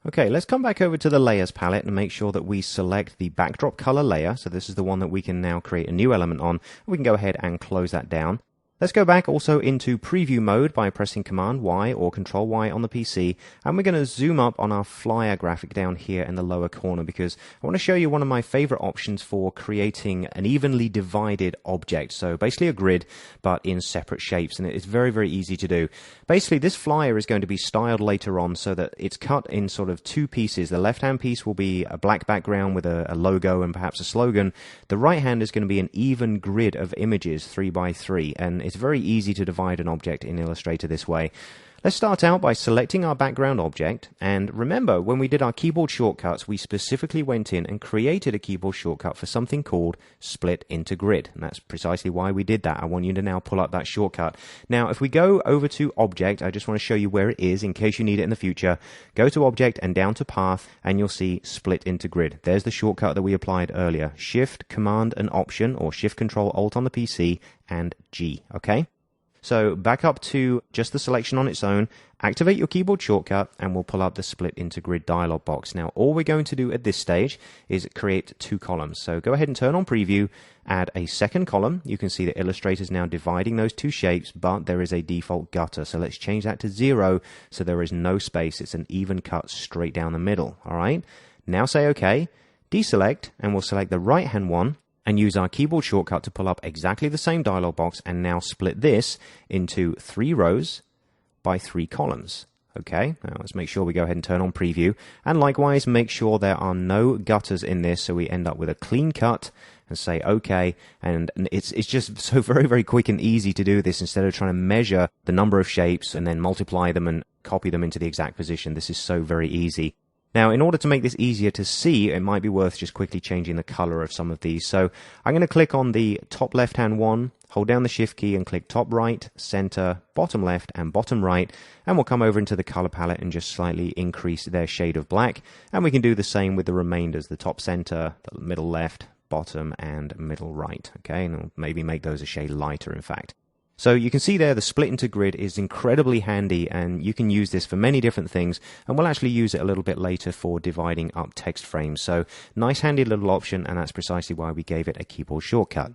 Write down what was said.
Okay, let's come back over to the layers palette and make sure that we select the backdrop color layer. So this is the one that we can now create a new element on. We can go ahead and close that down. Let's go back also into preview mode by pressing Command Y or Control Y on the PC, and we're going to zoom up on our flyer graphic down here in the lower corner because I want to show you one of my favorite options for creating an evenly divided object. So basically a grid, but in separate shapes, and it's very, very easy to do. Basically, this flyer is going to be styled later on so that it's cut in sort of two pieces. The left-hand piece will be a black background with a logo and perhaps a slogan. The right hand is going to be an even grid of images, 3 by 3, and it's very easy to divide an object in Illustrator this way. Let's start out by selecting our background object, and remember when we did our keyboard shortcuts we specifically went in and created a keyboard shortcut for something called split into grid, and that's precisely why we did that. I want you to now pull up that shortcut. Now if we go over to object, I just want to show you where it is in case you need it in the future. Go to object and down to path and you'll see split into grid. There's the shortcut that we applied earlier. Shift, Command and Option, or Shift Control Alt on the PC and G, okay? So back up to just the selection on its own, activate your keyboard shortcut, and we'll pull up the split into grid dialog box. Now all we're going to do at this stage is create two columns. So go ahead and turn on preview, add a second column. You can see that Illustrator is now dividing those two shapes, but there is a default gutter. So let's change that to 0 so there is no space. It's an even cut straight down the middle. All right. Now say OK, deselect, and we'll select the right hand one and use our keyboard shortcut to pull up exactly the same dialog box and now split this into 3 rows by 3 columns. Okay, now let's make sure we go ahead and turn on preview, and likewise make sure there are no gutters in this so we end up with a clean cut, and say OK, and it's just so very, very quick and easy to do this instead of trying to measure the number of shapes and then multiply them and copy them into the exact position. This is so very easy. Now, in order to make this easier to see, it might be worth just quickly changing the color of some of these. So I'm going to click on the top left-hand one, hold down the Shift key and click top right, center, bottom left, and bottom right. And we'll come over into the color palette and just slightly increase their shade of black. And we can do the same with the remainders, the top center, the middle left, bottom, and middle right. Okay, and we'll maybe make those a shade lighter, in fact. So you can see there the split into grid is incredibly handy, and you can use this for many different things, and we'll actually use it a little bit later for dividing up text frames. So nice handy little option, and that's precisely why we gave it a keyboard shortcut.